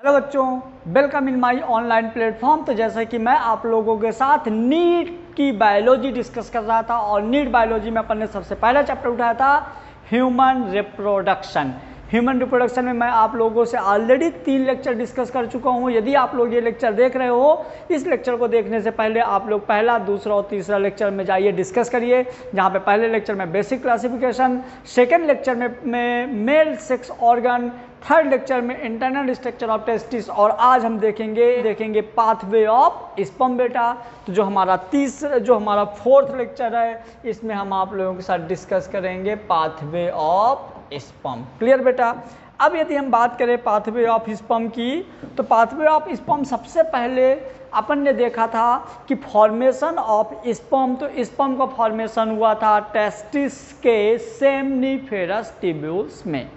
Hello बच्चों, welcome in my online platform. तो जैसा कि मैं आप लोगों के साथ नीट की बायोलॉजी डिस्कस कर रहा था और नीट बायोलॉजी में अपन ने सबसे पहला चैप्टर उठाया था ह्यूमन रिप्रोडक्शन। ह्यूमन रिप्रोडक्शन में मैं आप लोगों से ऑलरेडी 3 लेक्चर डिस्कस कर चुका हूँ। यदि आप लोग ये लेक्चर देख रहे हो, इस लेक्चर को देखने से पहले आप लोग पहला, दूसरा और तीसरा लेक्चर में जाइए, डिस्कस करिए। जहाँ पे पहले लेक्चर में बेसिक क्लासिफिकेशन, सेकेंड लेक्चर में male sex organ, third lecture में इंटरनल स्ट्रक्चर ऑफ टेस्टिस और आज हम देखेंगे पाथवे ऑफ स्पर्म बेटा। तो जो हमारा फोर्थ लेक्चर है, इसमें हम आप लोगों के साथ डिस्कस करेंगे पाथवे ऑफ स्पर्म। क्लियर बेटा। अब यदि हम बात करें पाथवे ऑफ स्पर्म की, तो पाथवे ऑफ स्पर्म सबसे पहले अपन ने देखा था कि फॉर्मेशन ऑफ स्पर्म, तो स्पर्म का फॉर्मेशन हुआ था टेस्टिस के सेमनीफेरस ट्यूब्यूल्स में।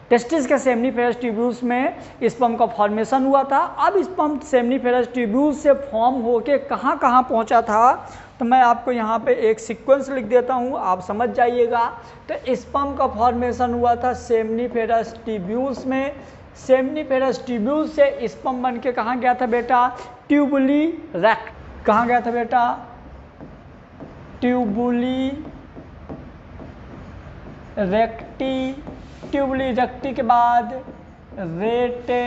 टेस्टिस के सेमनीफेरस ट्यूब्यूल्स में स्पर्म का फॉर्मेशन हुआ था। अब स्पर्म सेमनीफेरस ट्यूब्यूल्स से फॉर्म होके कहाँ कहाँ पहुँचा था, तो मैं आपको यहाँ पे एक सीक्वेंस लिख देता हूँ, आप समझ जाइएगा। तो स्पर्म का फॉर्मेशन हुआ था सेमनीफेरस ट्यूब्यूल्स में। सेमनीफेरस ट्यूब्यूल्स से स्पर्म बन के कहाँ गया था बेटा? ट्यूबुली रेक्ट। कहाँ गया था बेटा? ट्यूबुली रेक्टी। ट्यूबुली रेक्टी के बाद रेटे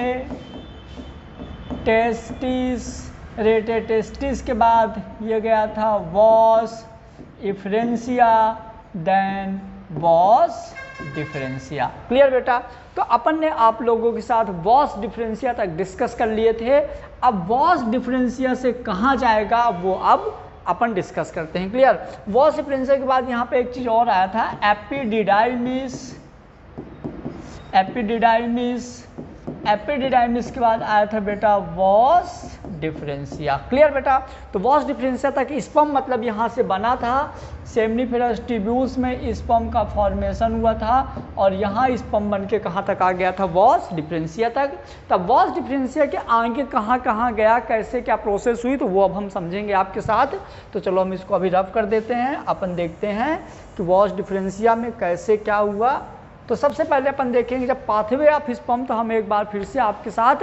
टेस्टिस के बाद ये गया था vas efferentia, then vas deferentia. Clear बेटा। तो अपन ने आप लोगों के साथ वॉस डिफरेंसिया तक डिस्कस कर लिए थे। अब वॉस डिफरेंसिया से कहाँ जाएगा वो अब अपन डिस्कस करते हैं। क्लियर। वॉस डिफरेंसिया के बाद यहाँ पे एक चीज और आया था, एपिडिडाइमिस के बाद आया था बेटा वॉस डिफरेंसिया। क्लियर बेटा। तो वॉस डिफरेंसिया तक स्पर्म मतलब यहाँ से बना था, सेमनीफेरस ट्यूब्यूल्स में स्पर्म का फॉर्मेशन हुआ था और यहाँ स्पर्म बन के कहाँ तक आ गया था? वॉस डिफरेंसिया तक। तब वॉस डिफरेंसिया के आगे कहाँ कहाँ गया, कैसे क्या प्रोसेस हुई, तो वो अब हम समझेंगे आपके साथ। तो चलो हम इसको अभी रफ कर देते हैं, अपन देखते हैं कि वॉस डिफरेंसिया में कैसे क्या हुआ। तो सबसे पहले अपन देखेंगे जब पाथवे ऑफ स्पर्म, तो हम एक बार फिर से आपके साथ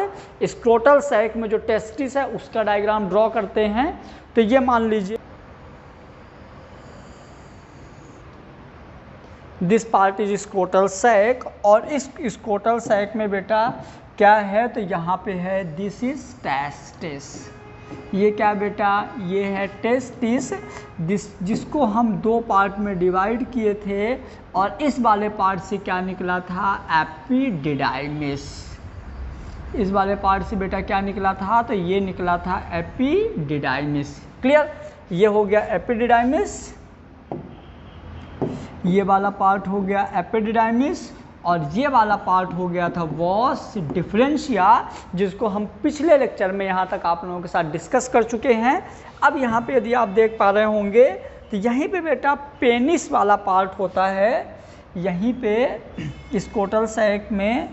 स्क्रोटल सैक में जो टेस्टिस है उसका डायग्राम ड्रॉ करते हैं। तो ये मान लीजिए this part is scrotal sac और इस स्क्रोटल सैक में बेटा क्या है, तो यहाँ पे है दिस इज टेस्टिस। ये क्या बेटा? ये है टेस्टिस, जिसको हम 2 पार्ट में डिवाइड किए थे और इस वाले पार्ट से क्या निकला था? एपिडिडाइमिस। इस वाले पार्ट से बेटा क्या निकला था? तो ये निकला था एपिडिडाइमिस। क्लियर। ये हो गया एपिडिडाइमिस, ये वाला पार्ट हो गया एपिडिडाइमिस और ये वाला पार्ट हो गया था वॉस डिफरेंशिया, जिसको हम पिछले लेक्चर में यहाँ तक आप लोगों के साथ डिस्कस कर चुके हैं। अब यहाँ पे यदि आप देख पा रहे होंगे तो यहीं पे बेटा पेनिस वाला पार्ट होता है। यहीं पे स्क्रोटल सैक में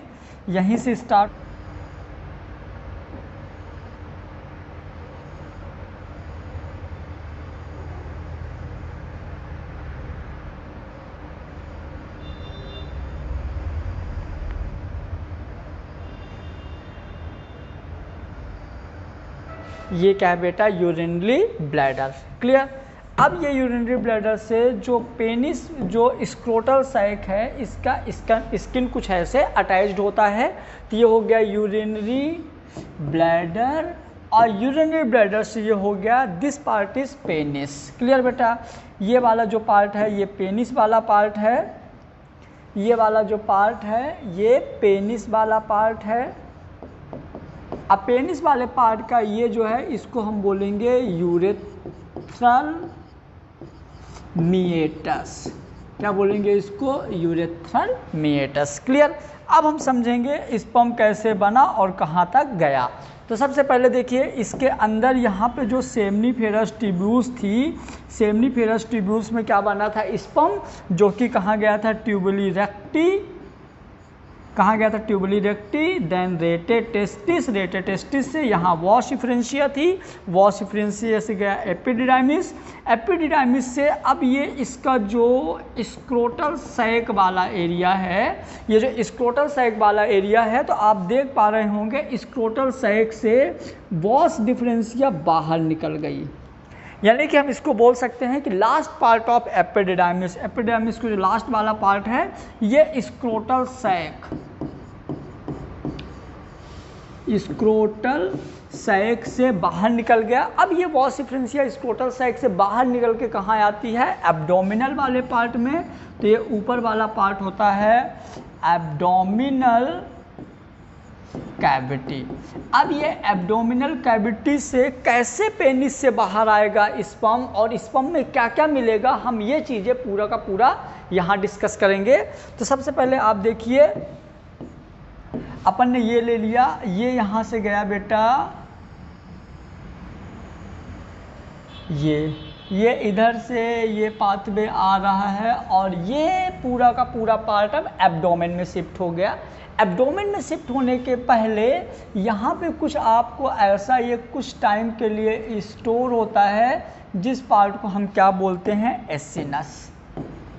यहीं से स्टार्ट ये क्या है बेटा? Urinary bladder. क्लियर। अब ये यूरिनरी ब्लैडर से जो पेनिस, जो स्क्रोटल सैक है, इसका स्किन कुछ ऐसे अटैच्ड होता है। तो ये हो गया यूरिनरी ब्लैडर और यूरिनरी ब्लैडर से ये हो गया this part is penis. Clear बेटा। ये वाला जो पार्ट है ये पेनिस वाला पार्ट है, ये वाला जो पार्ट है ये पेनिस वाला पार्ट है। अब पेनिस वाले पार्ट का ये जो है इसको हम बोलेंगे यूरेथ्रल मिएटस। क्या बोलेंगे इसको? Urethral meatus. क्लियर। अब हम समझेंगे स्पर्म कैसे बना और कहाँ तक गया। तो सबसे पहले देखिए इसके अंदर यहाँ पे जो सेमनीफेरस ट्यूब्यूल्स थी, सेमनीफेरस ट्यूब्यूल्स में क्या बना था? स्पर्म, जो कि कहाँ गया था? ट्यूबुली रेक्टी, कहाँ गया था, ट्यूबुली रेक्टी, देन रेटे टेस्टिस से यहाँ वॉश डिफरेंशिया थी, वॉश डिफरेंशिया से गया एपिडिडाइमिस, एपिडिडाइमिस से अब ये इसका जो स्क्रोटल सैक वाला एरिया है, ये जो स्क्रोटल सैक वाला एरिया है, तो आप देख पा रहे होंगे स्क्रोटल सैक से वॉश डिफरेंशिया बाहर निकल गई, यानी कि हम इसको बोल सकते हैं कि last part of epididymis, epididymis को जो लास्ट वाला पार्ट है ये स्क्रोटल सैक से बाहर निकल गया। अब ये वॉश डिफरेंशिया स्क्रोटल सैक से बाहर निकल के कहाँ आती है, एब्डोमिनल वाले पार्ट में, तो ये ऊपर वाला पार्ट होता है एब्डोमिनल कैविटी। अब ये एब्डोमिनल कैविटी से कैसे पेनिस से बाहर आएगा स्पर्म, और स्पर्म में क्या क्या मिलेगा, हम ये चीज़ें पूरा का पूरा यहाँ डिस्कस करेंगे। तो सबसे पहले आप देखिए, अपन ने ये ले लिया, ये यहाँ से गया बेटा, ये इधर से ये पाथवे आ रहा है और ये पूरा का पूरा पार्ट अब एब्डोमेन में शिफ्ट हो गया। एब्डोमेन में शिफ्ट होने के पहले यहाँ पे कुछ आपको ऐसा ये कुछ टाइम के लिए स्टोर होता है, जिस पार्ट को हम क्या बोलते हैं, एसिनस।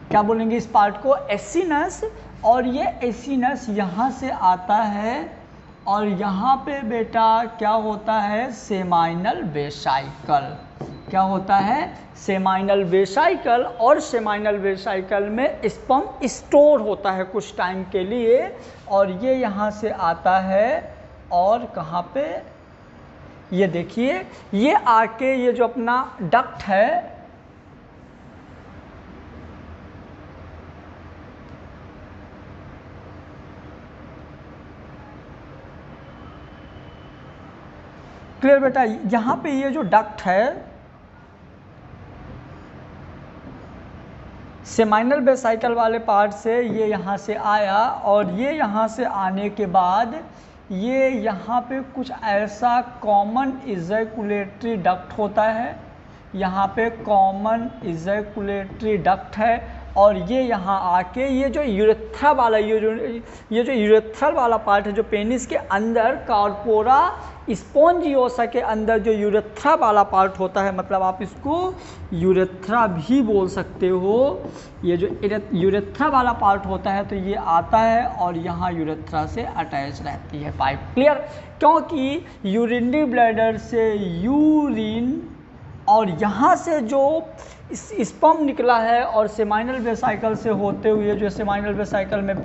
क्या बोलेंगे इस पार्ट को, एसिनस। और ये एसिनस यहाँ से आता है और यहाँ पे बेटा क्या होता है, सेमाइनल वेसाइकल। क्या होता है, सेमाइनल वेसाइकल। और सेमाइनल वेसाइकल में स्पर्म स्टोर होता है कुछ टाइम के लिए, और ये यहाँ से आता है और कहाँ पे, ये देखिए, ये आके ये जो अपना डक्ट है, क्लियर बेटा, यहाँ पे ये जो डक्ट है सेमाइनल वेसाइकल वाले पार्ट से ये यहाँ से आया, और ये यहाँ से आने के बाद ये यहाँ पे कुछ ऐसा कॉमन इजैकुलेटरी डक्ट होता है, यहाँ पे कॉमन इजैकुलेटरी डक्ट है, और ये यहाँ आके ये जो यूरेथ्रा वाला ये जो यूरेथ्रल वाला पार्ट है, जो पेनिस के अंदर कार्पोरा स्पॉन्जियोसा के अंदर जो यूरेथ्रा वाला पार्ट होता है, मतलब आप इसको यूरेथ्रा भी बोल सकते हो, ये जो यूरेथ्रा वाला पार्ट होता है, तो ये आता है और यहाँ यूरेथ्रा से अटैच रहती है पाइप। क्लियर, क्योंकि यूरिनरी ब्लैडर से यूरिन और यहाँ से जो स्पर्म निकला है और सेमाइनल वेसाइकल से होते हुए, जो सेमाइनल वेसाइकल में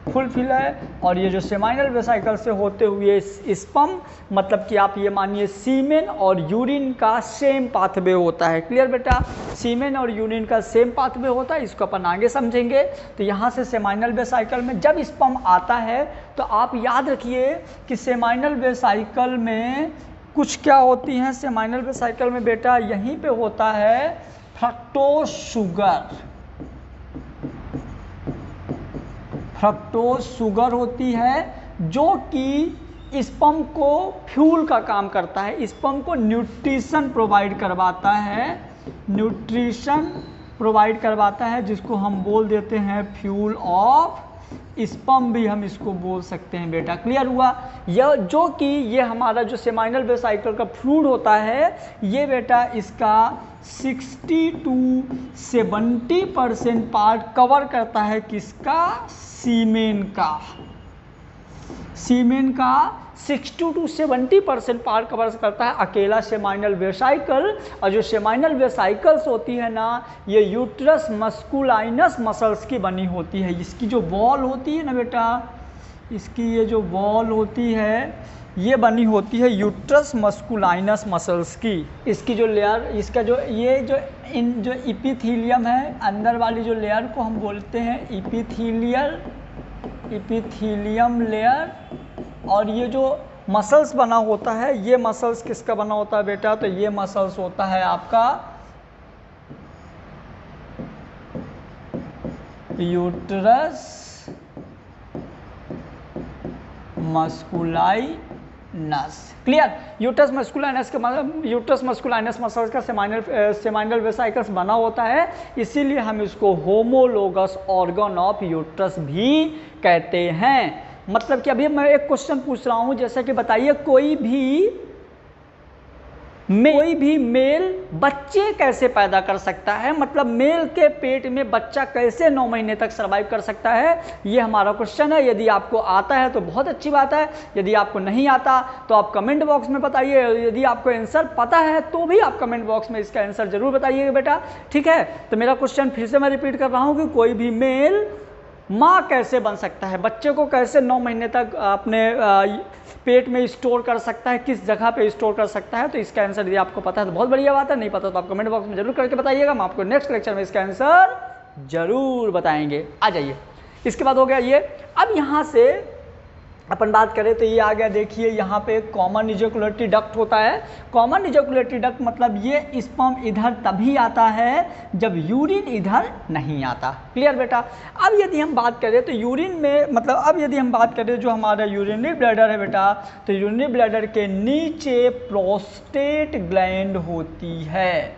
फुल है, और ये जो सेमाइनल वेसाइकल से होते हुए स्पर्म, मतलब कि आप ये मानिए सीमेन और यूरिन का सेम पाथवे होता है। क्लियर बेटा, सीमेन और यूरिन का सेम पाथवे होता है, इसको अपन आगे समझेंगे। तो यहाँ से सेमाइनल वेसाइकल में जब स्पर्म आता है, तो आप याद रखिए कि सेमाइनल वेसाइकल में कुछ क्या होती हैं, सेमाइनल वेसाइकल में बेटा यहीं पे होता है फ्रक्टोज शुगर। फ्रक्टोज शुगर होती है जो कि स्पर्म को फ्यूल का काम करता है, स्पर्म को न्यूट्रिशन प्रोवाइड करवाता है, न्यूट्रिशन प्रोवाइड करवाता है, जिसको हम बोल देते हैं फ्यूल ऑफ स्पर्म भी हम इसको बोल सकते हैं बेटा। क्लियर हुआ, यह जो कि ये हमारा जो सेमाइनल वेसाइकल का फ्लूइड होता है, ये बेटा इसका 60 to 70% पार्ट कवर करता है, किसका, सीमेन का। सीमेन का 60 to 70% पार्ट कवर करता है अकेला सेमाइनल वेसाइकल। और जो सेमाइनल वेसाइकल्स होती है ना, ये यूट्रस मस्कुलाइनस मसल्स की बनी होती है। इसकी जो वॉल होती है ना बेटा, इसकी ये जो वॉल होती है, ये बनी होती है यूट्रस मस्कुलाइनस मसल्स की। इसकी जो लेयर, इसका जो ये जो इपिथीलियम है, अंदर वाली जो लेयर को हम बोलते हैं इपिथीलियम लेयर। और ये जो मसल्स बना होता है, ये मसल्स किसका बना होता है बेटा, तो ये मसल्स होता है आपका यूट्रस मस्कुलाई नस। क्लियर। यूट्रस मस्कुलाइनस का मतलब यूट्रस मस्कुलाइनस मसल्स का सेमाइनल वेसाइकल्स बना होता है, इसीलिए हम इसको होमोलोगस ऑर्गन ऑफ यूट्रस भी कहते हैं। मतलब कि अभी मैं एक क्वेश्चन पूछ रहा हूं, जैसे कि बताइए कोई भी मेल बच्चे कैसे पैदा कर सकता है, मतलब मेल के पेट में बच्चा कैसे 9 महीने तक सर्वाइव कर सकता है, ये हमारा क्वेश्चन है। यदि आपको आता है तो बहुत अच्छी बात है, यदि आपको नहीं आता तो आप कमेंट बॉक्स में बताइए, यदि आपको आंसर पता है तो भी आप कमेंट बॉक्स में इसका आंसर जरूर बताइएगा बेटा, ठीक है। तो मेरा क्वेश्चन फिर से मैं रिपीट कर रहा हूँ कि कोई भी मेल माँ कैसे बन सकता है, बच्चे को कैसे 9 महीने तक अपने पेट में स्टोर कर सकता है, किस जगह पे स्टोर कर सकता है। तो इसका आंसर यदि आपको पता है तो बहुत बढ़िया बात है, नहीं पता तो आप कमेंट बॉक्स में जरूर करके बताइएगा, हम आपको नेक्स्ट लेक्चर में इसका आंसर जरूर बताएंगे। आ जाइए, इसके बाद हो गया ये। अब यहाँ से अपन बात करें तो ये आ गया, देखिए यहाँ पे कॉमन इजैकुलेटरी डक्ट होता है। कॉमन इजैकुलेटरी डक्ट मतलब ये स्पर्म इधर तभी आता है जब यूरिन इधर नहीं आता। क्लियर बेटा। अब यदि हम बात करें तो यूरिन में मतलब अब यदि हम बात करें जो हमारा यूरिनरी ब्लैडर है बेटा, तो यूरिनरी ब्लैडर के नीचे प्रोस्टेट ग्लैंड होती है।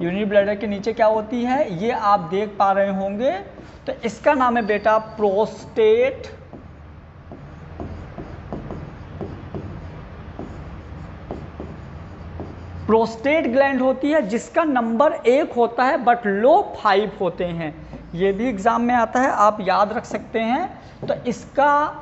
यूरिनरी ब्लैडर के नीचे क्या होती है ये आप देख पा रहे होंगे, तो इसका नाम है बेटा प्रोस्टेट प्रोस्टेट ग्लैंड होती है, जिसका नंबर 1 होता है बट लो 5 होते हैं। ये भी एग्जाम में आता है, आप याद रख सकते हैं। तो इसका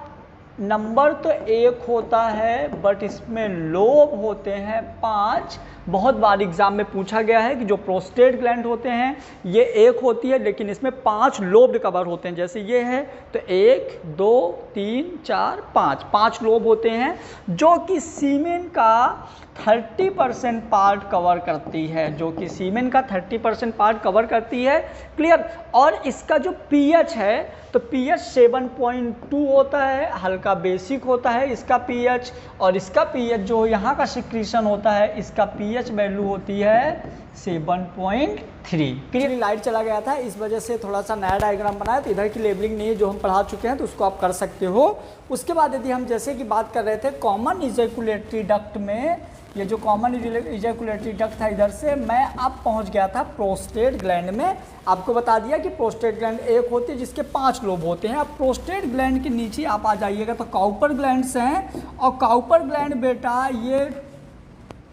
नंबर तो 1 होता है बट इसमें लोब होते हैं 5। बहुत बार एग्जाम में पूछा गया है कि जो प्रोस्टेट ग्लैंड होते हैं ये 1 होती है लेकिन इसमें 5 लोब कवर होते हैं। जैसे ये है तो 1 2 3 4 5 लोब होते हैं, जो कि सीमेन का 30% पार्ट कवर करती है, जो कि सीमेन का 30% पार्ट कवर करती है। क्लियर। और इसका जो पीएच है तो पीएच 7.2 होता है, हल्का बेसिक होता है इसका पीएच, और इसका पीएच जो यहाँ का सिक्रीशन होता है इसका पीएच वैल्यू होती है 7.3। क्लियर। लाइट चला गया था इस वजह से थोड़ा सा नया डायग्राम बनाया, तो इधर की लेबलिंग नहीं है, जो हम पढ़ा चुके हैं तो उसको आप कर सकते हो। उसके बाद यदि हम जैसे कि बात कर रहे थे कॉमन इजैकुलेटरी डक्ट में, ये जो कॉमन इजैकुलेटरी डक्ट था इधर से मैं अब पहुंच गया था प्रोस्टेट ग्लैंड में। आपको बता दिया कि प्रोस्टेट ग्लैंड 1 होती है जिसके 5 लोब होते हैं। अब प्रोस्टेट ग्लैंड के नीचे आप आ जाइएगा तो काउपर ग्लैंड्स हैं, और काउपर ग्लैंड बेटा ये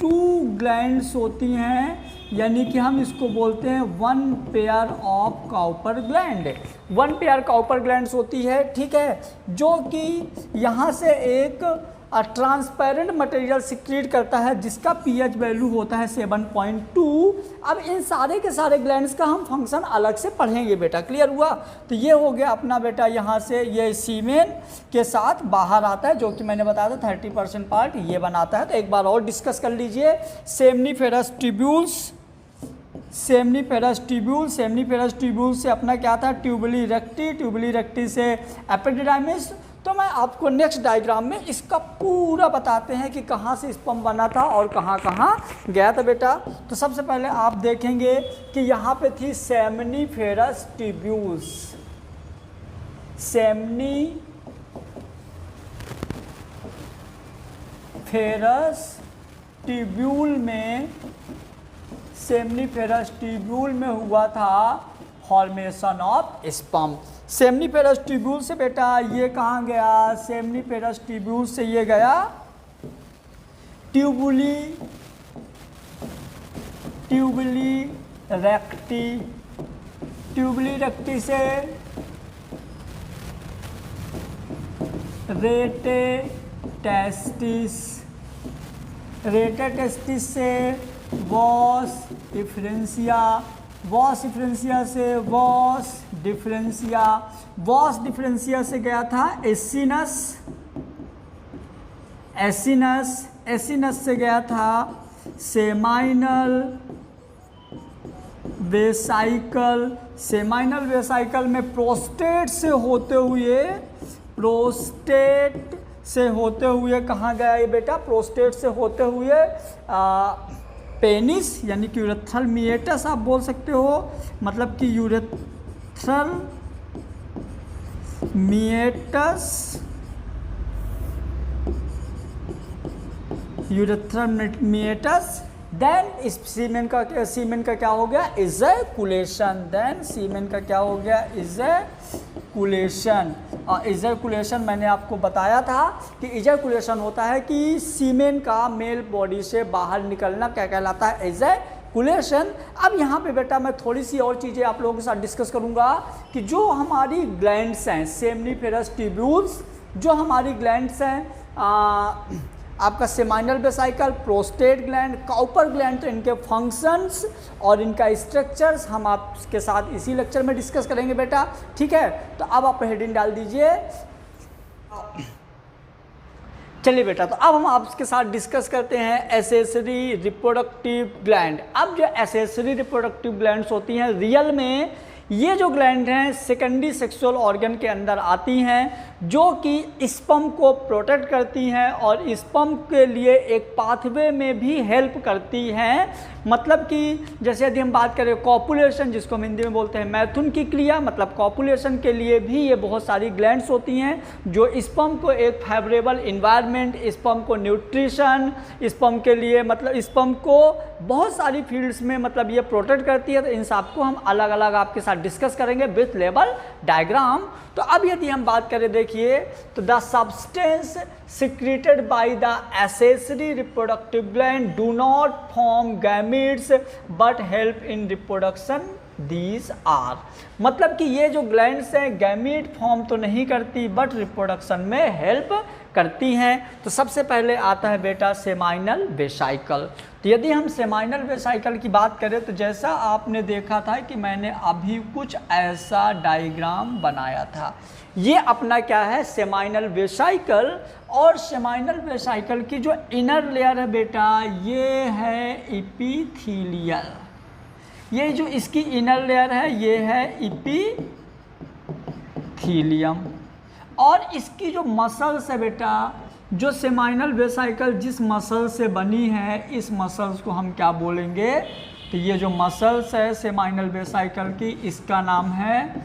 2 ग्लैंड्स होती हैं, यानी कि हम इसको बोलते हैं 1 pair of Cowper gland. 1 pair Cowper glands होती है, ठीक है, जो कि यहाँ से एक ट्रांसपेरेंट मटेरियल सिक्रीट करता है जिसका पीएच वैल्यू होता है 7.2। अब इन सारे के सारे ग्लैंड्स का हम फंक्शन अलग से पढ़ेंगे बेटा। क्लियर हुआ। तो ये हो गया अपना बेटा, यहाँ से ये सीमेन के साथ बाहर आता है, जो कि मैंने बताया था 30% पार्ट ये बनाता है। तो एक बार और डिस्कस कर लीजिए। सेमनीफेरस ट्यूब्यूल्स, सेमनीफेरस ट्यूब्यूल से अपना क्या था ट्यूबुली रेक्टी, ट्यूबुली रेक्टी से एपिडिडाइमिस। तो मैं आपको नेक्स्ट डायग्राम में इसका पूरा बताते हैं कि कहाँ से स्पर्म बना था और कहाँ कहाँ गया था बेटा। तो सबसे पहले आप देखेंगे कि यहाँ पे थी सेमनीफेरस ट्यूब्यूल्स, सेमनीफेरस ट्यूब्यूल में हुआ था formation of sperm. Seminiferous tubule से बेटा ये कहाँ गया, सेमनीफेरस ट्यूब्यूल से ये गया ट्यूबुली रेक्टी, ट्यूबुली रेक्टी से रेटे टेस्टिस से वॉस डिफरेंशिया, वॉस डिफरेंशिया से वॉस डिफरेंशिया से गया था एसिनस से गया था सेमाइनल वेसाइकल में प्रोस्टेट से होते हुए कहाँ गया ये बेटा, प्रोस्टेट से होते हुए पेनिस यानी कि यूरेथ्रल मिएटस आप बोल सकते हो, मतलब कि यूरेथ्रल मिएटस यूरेथ्रमेटस। देन सीमेन का क्या हो गया, इजैकुलेशन। देन सीमेन का क्या हो गया, इजैकुलेशन। और इजैकुलेशन मैंने आपको बताया था कि इजैकुलेशन होता है कि सीमेन का मेल बॉडी से बाहर निकलना, क्या कहलाता है, इजैकुलेशन। अब यहाँ पे बेटा मैं थोड़ी सी और चीज़ें आप लोगों के साथ डिस्कस करूँगा कि जो हमारी ग्लैंड्स हैं, सेमनीफेरस ट्यूब्यूल्स, जो हमारी ग्लैंड्स हैं, आपका seminal vesicle, prostate gland, Cowper gland, तो इनके फंक्शंस और इनका स्ट्रक्चर्स हम आपके साथ इसी लेक्चर में डिस्कस करेंगे बेटा, ठीक है। तो अब आप हेडिंग डाल दीजिए। चलिए बेटा, तो अब हम आपके साथ डिस्कस करते हैं एसेसरी रिप्रोडक्टिव ग्लैंड। अब जो एसेसरी रिप्रोडक्टिव ग्लैंड्स होती हैं, रियल में ये जो ग्लैंड हैं सेकेंडरी सेक्सुअल ऑर्गन के अंदर आती हैं, जो कि स्पर्म को प्रोटेक्ट करती हैं और स्पर्म के लिए एक पाथवे में भी हेल्प करती हैं। मतलब कि जैसे यदि हम बात करें कॉपुलेशन, जिसको हम हिंदी में बोलते हैं मैथुन की क्रिया, मतलब कॉपुलेशन के लिए भी ये बहुत सारी ग्लैंड्स होती हैं जो स्पर्म को एक फेवरेबल इन्वायरमेंट, स्पर्म को न्यूट्रिशन, स्पर्म के लिए मतलब स्पर्म को बहुत सारी फील्ड्स में मतलब ये प्रोटेक्ट करती है। तो इन सबको हम अलग अलग आपके साथ डिस्कस करेंगे विथ लेवल डायग्राम। तो अब यदि हम बात करें, देखिए, तो the substance secreted by the accessory reproductive gland do not form gametes but help in reproduction, these are। मतलब कि ये जो ग्लैंड्स हैं गैमीट फॉर्म तो नहीं करती बट रिप्रोडक्शन में हेल्प करती हैं। तो सबसे पहले आता है बेटा सेमाइनल वेसाइकल। तो यदि हम सेमाइनल वेसाइकल की बात करें तो जैसा आपने देखा था कि मैंने अभी कुछ ऐसा डायग्राम बनाया था, ये अपना क्या है, सेमाइनल वेसाइकल। और सेमाइनल वेसाइकल की जो इनर लेयर है बेटा, ये है इपिथीलियल। ये जो इसकी इनर लेयर है ये है इपिथीलियम। और इसकी जो मसल्स है बेटा, जो सेमाइनल वेसाइकल जिस मसल से बनी है, इस मसल्स को हम क्या बोलेंगे, तो ये जो मसल्स है सेमाइनल वेसाइकल की, इसका नाम है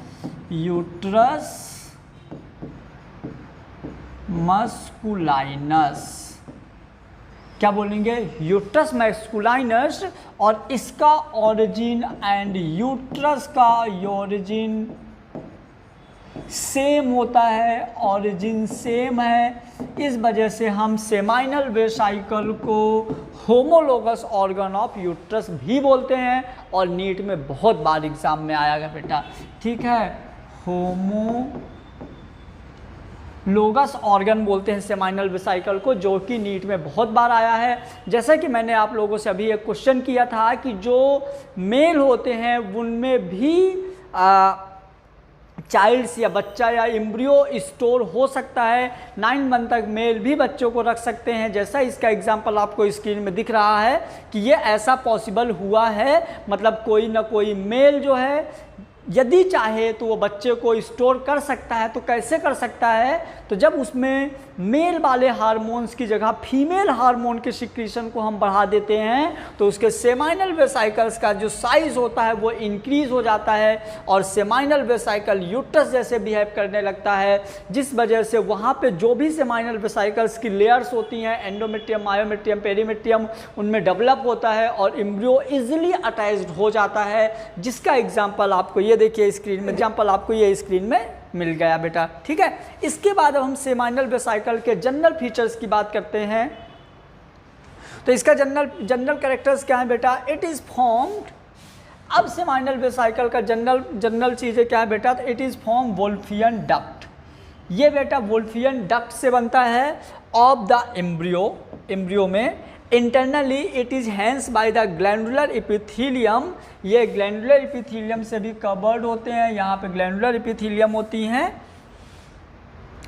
यूट्रस मस्कुलाइनस। क्या बोलेंगे, यूट्रस मस्कुलाइनस। और इसका ओरिजिन एंड यूट्रस का ओरिजिन सेम होता है, ओरिजिन सेम है। इस वजह से हम सेमाइनल वेसाइकल को होमोलोगस ऑर्गन ऑफ यूट्रस भी बोलते हैं। और नीट में बहुत बार एग्जाम में आएगा बेटा, ठीक है, होमोलोगस ऑर्गन बोलते हैं सेमाइनल वेसाइकल को, जो कि नीट में बहुत बार आया है। जैसा कि मैंने आप लोगों से अभी एक क्वेश्चन किया था कि जो मेल होते हैं उनमें भी चाइल्ड्स या बच्चा या एम्ब्रियो स्टोर हो सकता है। 9 मंथ तक मेल भी बच्चों को रख सकते हैं। जैसा इसका एग्जांपल आपको स्क्रीन में दिख रहा है कि ये ऐसा पॉसिबल हुआ है, मतलब कोई ना कोई मेल जो है यदि चाहे तो वो बच्चे को स्टोर कर सकता है। तो कैसे कर सकता है, तो जब उसमें मेल वाले हार्मोन्स की जगह फीमेल हार्मोन के सिक्रीशन को हम बढ़ा देते हैं तो उसके सेमाइनल वेसाइकल्स का जो साइज होता है वो इंक्रीज हो जाता है और सेमाइनल वेसाइकल यूट्रस जैसे बिहेव करने लगता है, जिस वजह से वहाँ पे जो भी सेमाइनल वेसाइकल्स की लेयर्स होती हैं, एंडोमेट्रियम, मायोमेट्रियम, पेरीमेट्रियम, उनमें डेवलप होता है और एम्ब्रियो इजीली अटैच्ड हो जाता है। जिसका एग्जाम्पल आपको ये देखिए स्क्रीन में, एग्जाम्पल आपको ये स्क्रीन में मिल गया बेटा, ठीक है। इसके बाद अब हम सेमाइनल वेसाइकल के जनरल फीचर्स की बात करते हैं। तो इसका जनरल कैरेक्टर्स क्या है बेटा, इट इज फॉर्म्ड। अब सेमाइनल वेसाइकल का जनरल चीज़ें क्या है बेटा, तो it is form Wolffian duct. ये बेटा वोल्फियन डक्ट से बनता है ऑफ द एम्ब्रियो में। Internally it is hence by the glandular epithelium. ये ग्लैंडुलर इपिथीलियम से भी कवर्ड होते हैं। यहाँ पे ग्लैंडुलर इपिथीलियम होती हैं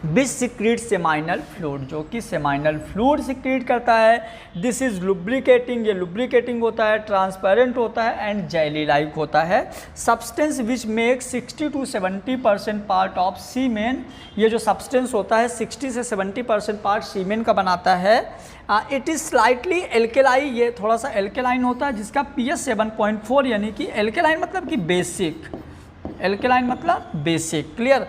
विच सिक्रीट सेमाइनल फ्लूइड, जो कि सेमाइनल फ्लूइड सिक्रीट करता है। दिस इज लुब्रिकेटिंग, ये लुब्रिकेटिंग होता है, ट्रांसपेरेंट होता है एंड जेली लाइक होता है। Substance which make 60 to 70% part of semen. ये जो सब्सटेंस होता है 60 से 70% पार्ट सीमेन का बनाता है। इट इज़ स्लाइटली एल्केलाई, ये थोड़ा सा एल्केलाइन होता है जिसका pH 7.4, यानी कि एल्केलाइन मतलब कि बेसिक, एल्केलाइन मतलब basic, clear.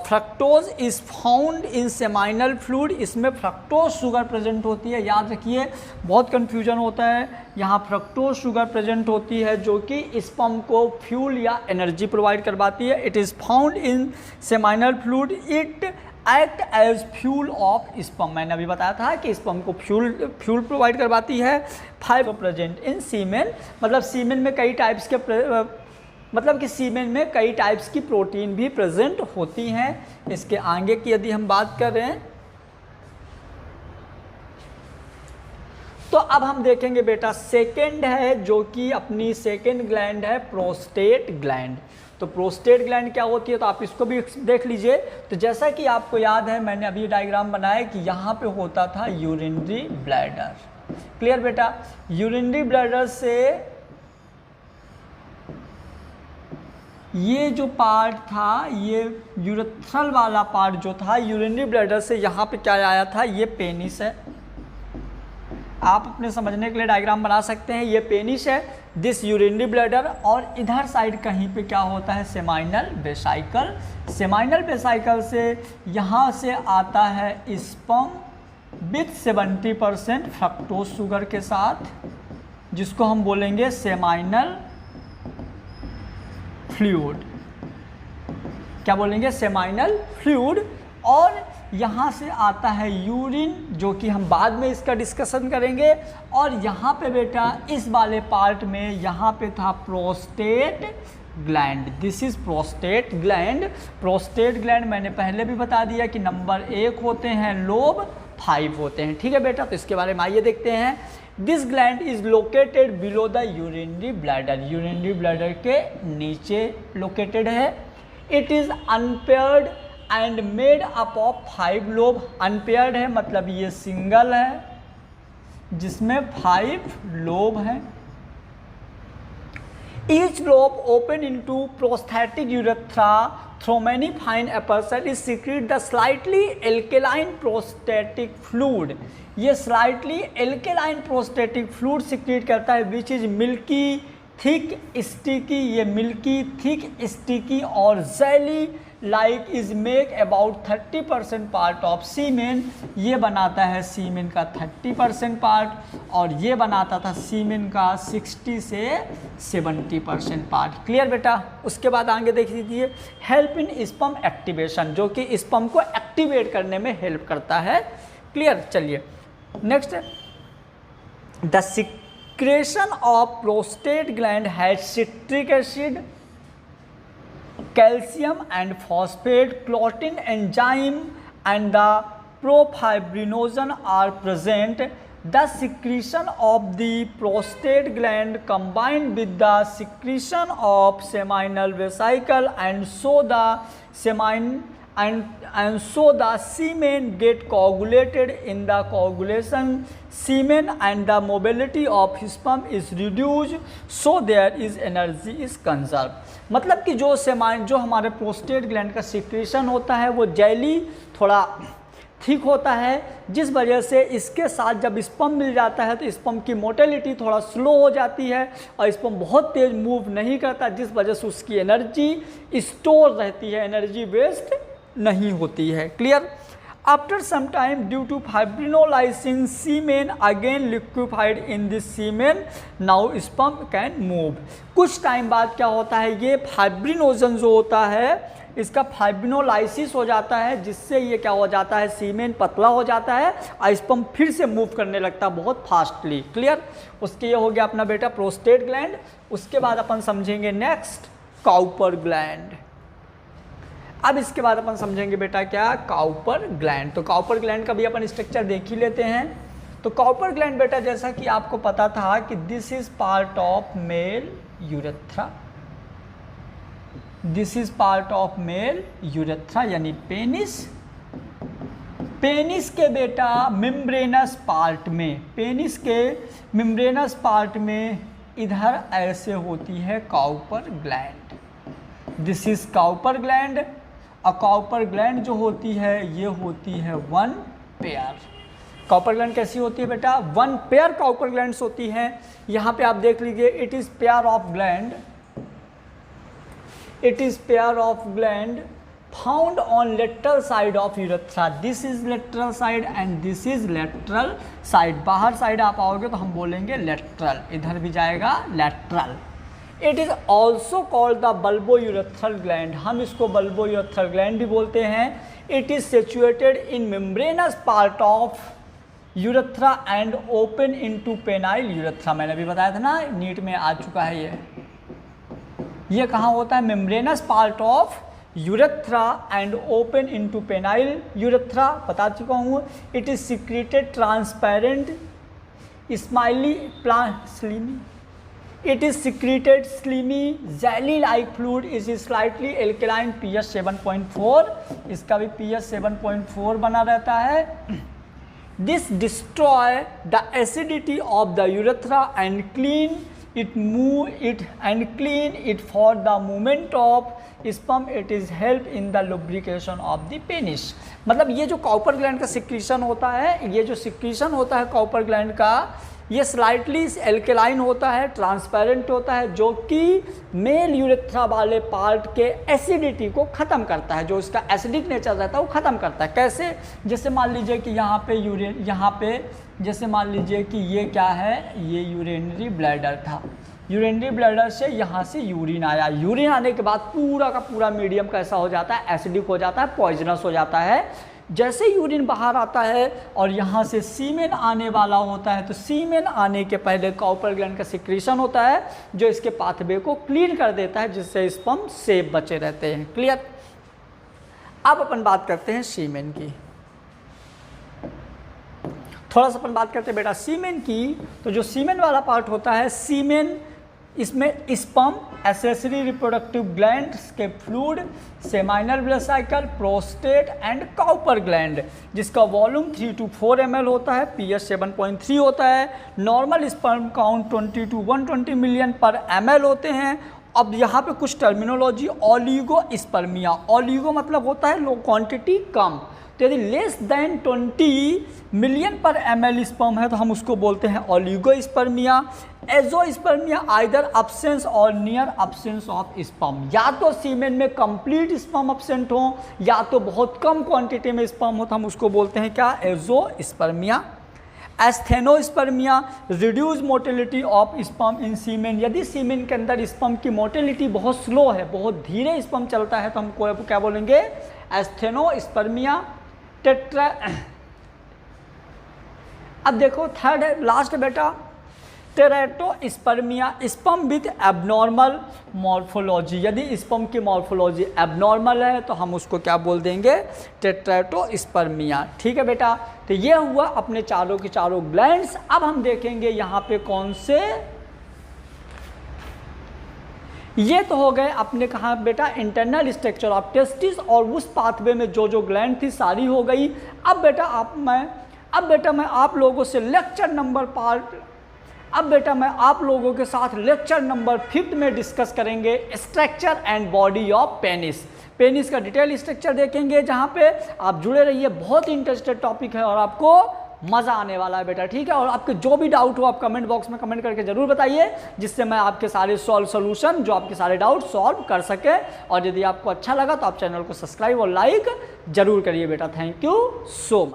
Fructose is found in seminal fluid, इसमें फ्रक्टोज शुगर प्रेजेंट होती है, याद रखिए बहुत कन्फ्यूजन होता है, यहाँ फ्रक्टोज शुगर प्रेजेंट होती है जो कि स्पर्म को फ्यूल या एनर्जी प्रोवाइड करवाती है। It is found in seminal fluid, it act as fuel of sperm, मैंने अभी बताया था कि स्पर्म को फ्यूल प्रोवाइड करवाती है। 5 प्रेजेंट इन सीमेन, मतलब सीमेन में कई टाइप्स के मतलब कि सीमेन में कई टाइप्स की प्रोटीन भी प्रेजेंट होती हैं। इसके आगे की यदि हम बात कर रहे हैं तो अब हम देखेंगे बेटा सेकंड है जो कि अपनी सेकंड ग्लैंड है प्रोस्टेट ग्लैंड। तो प्रोस्टेट ग्लैंड क्या होती है तो आप इसको भी देख लीजिए। तो जैसा कि आपको याद है मैंने अभी डायग्राम बनाया कि यहाँ पे होता था यूरिनरी ब्लैडर, क्लियर बेटा। यूरिनरी ब्लैडर से ये जो पार्ट था, ये यूरेथ्रल वाला पार्ट जो था यूरिनरी ब्लैडर से यहाँ पे क्या आया था, ये पेनिस है। आप अपने समझने के लिए डायग्राम बना सकते हैं, ये पेनिस है, दिस यूरिनरी ब्लैडर, और इधर साइड कहीं पे क्या होता है सेमाइनल वेसाइकल। सेमाइनल वेसाइकल से यहाँ से आता है स्पर्म विथ 70% फ्रक्टोज शुगर के साथ, जिसको हम बोलेंगे सेमाइनल फ्लूइड। क्या बोलेंगे, सेमाइनल फ्लूइड। और यहाँ से आता है यूरिन, जो कि हम बाद में इसका डिस्कशन करेंगे। और यहाँ पे बेटा इस वाले पार्ट में यहाँ पे था prostate gland, this is prostate gland. Prostate gland मैंने पहले भी बता दिया कि नंबर 1 होते हैं लोब, 5 होते हैं, ठीक है बेटा। तो इसके बारे में आइए देखते हैं। This gland is located below the urinary bladder, urinary bladder के नीचे लोकेटेड है। It is unpaired and made up of 5 lobe. Unpaired है मतलब ये सिंगल है जिसमें 5 लोब हैं। Each lobe open into prosthetic urethra through many fine aperture is secrete the slightly alkaline prostatic fluid। ये slightly alkaline prostatic fluid secrete करता है which is milky thick sticky, ये milky thick sticky और jelly like is make about 30% part of semen। ये बनाता है सीमेन का 30% part और ये बनाता था सीमेन का 60 से 70% पार्ट, क्लियर बेटा। उसके बाद आगे देख लीजिए, हेल्प इन स्पर्म एक्टिवेशन, जो कि स्पर्म को एक्टिवेट करने में हेल्प करता है, क्लियर। चलिए next, the secretion of prostate gland has citric acid, calcium and phosphate, clotting enzyme and the profibrinogen are present। The secretion of the prostate gland combined with the secretion of seminal vesicle and so the semen get coagulated in the coagulation semen and the mobility of sperm is reduced so there is energy is conserved। मतलब कि जो हमारे prostate gland का secretion होता है वो jelly थोड़ा ठीक होता है, जिस वजह से इसके साथ जब स्पर्म मिल जाता है तो स्पर्म की मोटिलिटी थोड़ा स्लो हो जाती है और स्पर्म बहुत तेज मूव नहीं करता, जिस वजह से उसकी एनर्जी स्टोर रहती है, एनर्जी वेस्ट नहीं होती है, clear. After some time due to fibrinolysin semen again liquefied in this semen now sperm can move. कुछ टाइम बाद क्या होता है, ये फाइब्रिनोजन जो होता है इसका फाइब्रिनोलाइसिस हो जाता है, जिससे ये क्या हो जाता है, सीमेन पतला हो जाता है और स्पर्म फिर से मूव करने लगता है बहुत फास्टली, क्लियर। उसके ये हो गया अपना बेटा प्रोस्टेट ग्लैंड। उसके बाद अपन समझेंगे नेक्स्ट काउपर ग्लैंड। अब इसके बाद अपन समझेंगे बेटा क्या, काउपर ग्लैंड। तो काउपर ग्लैंड का भी अपन स्ट्रक्चर देख ही लेते हैं। तो काउपर ग्लैंड बेटा जैसा कि आपको पता था कि this is part of male urethra, this is part of male urethra यानी पेनिस। पेनिस के बेटा मेम्ब्रेनस पार्ट में, पेनिस के मेम्ब्रेनस पार्ट में इधर ऐसे होती है Cowper gland, this is Cowper gland. और काउपर ग्लैंड जो होती है ये होती है 1 पेयर। काउपर ग्लैंड कैसी होती है बेटा, 1 पेयर काउपर ग्लैंड्स होती हैं। यहाँ पे आप देख लीजिए, it is pair of gland, It is pair of gland found on lateral side of urethra. This is lateral side and this is lateral side. बाहर साइड आप आओगे तो हम बोलेंगे lateral, इधर भी जाएगा lateral. It is also called the bulbourethral gland. हम इसको bulbourethral gland भी बोलते हैं. It is situated in membranous part of urethra and open into penile urethra. मैंने भी बताया था ना, नीट में आ चुका है ये कहाँ होता है? membranous part of urethra and open into penile urethra, बता चुका हूँ. It is secreted transparent slimy. It is secreted slimy jelly-like fluid. Is slightly alkaline, pH 7.4. इसका भी pH 7.4 बना रहता है. This destroy the acidity of the urethra and clean it for the movement of sperm. It is help in the lubrication of the penis. मतलब ये जो copper gland का secretion होता है, ये जो सिक्रीशन होता है कॉपर ग्लैंड का, ये स्लाइटली एल्केलाइन होता है, ट्रांसपेरेंट होता है, जो कि मेल यूरेथ्रा वाले पार्ट के एसिडिटी को ख़त्म करता है, जो इसका एसिडिक नेचर रहता है वो ख़त्म करता है. कैसे? जैसे मान लीजिए कि यहाँ पे जैसे मान लीजिए कि ये क्या है, ये यूरिनरी ब्लैडर था. यूरिनरी ब्लैडर से यहाँ से यूरिन आया. यूरिन आने के बाद पूरा का पूरा मीडियम कैसा हो जाता है? एसिडिक हो जाता है, पॉइजनस हो जाता है. जैसे यूरिन बाहर आता है और यहाँ से सीमेन आने वाला होता है, तो सीमेन आने के पहले कॉपर ग्लैंड का सिक्रीशन होता है जो इसके पाथवे को क्लीन कर देता है, जिससे स्पर्म सेफ बचे रहते हैं. क्लियर? अब अपन बात करते हैं सीमेन की. थोड़ा सा अपन बात करते हैं बेटा सीमेन की. तो जो सीमेन वाला पार्ट होता है, सीमेन, इसमें स्पर्म, एसेसरी रिप्रोडक्टिव ग्लैंड्स के fluid, seminal blood cycle, prostate and copper gland, जिसका वॉल्यूम 3 to 4 ml होता है, pH 7.3 होता है. Normal sperm count 20 to 120 million पर ml होते हैं. अब यहाँ पे कुछ टर्मिनोलॉजी, ओलिगो स्पर्मिया. ओलिगो मतलब होता है लो क्वांटिटी, कम. तो यदि लेस देन 20 मिलियन पर ml स्पर्म है तो हम उसको बोलते हैं ओलिगोस्पर्मिया. एजोस्पर्मिया आइदर अब्सेंस और नियर अब्सेंस ऑफ स्पर्म. या तो सीमेन में कंप्लीट स्पर्म अब्सेंट हो या तो बहुत कम क्वांटिटी में स्पर्म हो, तो हम उसको बोलते हैं क्या? Azoospermia. Asthenospermia, reduce motility of sperm in semen. यदि सीमेन के अंदर स्पर्म की मोटिलिटी बहुत स्लो है, बहुत धीरे स्पर्म चलता है, तो हम क्या बोलेंगे? एस्थेनोस्पर्मिया. टेट्रा. अब देखो थर्ड है, लास्ट बेटा, टेरेटोस्पर्मिया, स्पर्म विथ एबनॉर्मल मॉर्फोलॉजी. यदि स्पर्म की मॉर्फोलॉजी एबनॉर्मल है तो हम उसको क्या बोल देंगे? टेट्रेटोस्पर्मिया. ठीक है बेटा. तो ये हुआ अपने चारों के चारों ग्लैंड्स. अब हम देखेंगे यहाँ पे कौन से, ये तो हो गए अपने कहाँ बेटा इंटरनल स्ट्रक्चर ऑफ टेस्टिस, और उस पाथवे में जो जो ग्लैंड थी सारी हो गई. अब बेटा मैं आप लोगों से लेक्चर नंबर के साथ लेक्चर नंबर 5 में डिस्कस करेंगे structure and body of penis. Penis का डिटेल स्ट्रक्चर देखेंगे, जहाँ पे आप जुड़े रहिए. बहुत इंटरेस्टेड टॉपिक है और आपको मज़ा आने वाला है बेटा. ठीक है? और आपके जो भी डाउट हो आप कमेंट बॉक्स में कमेंट करके ज़रूर बताइए, जिससे मैं आपके सारे सोल्यूशन, जो आपके सारे डाउट सॉल्व कर सके. और यदि आपको अच्छा लगा तो आप चैनल को सब्सक्राइब और लाइक जरूर करिए बेटा. Thank you so much.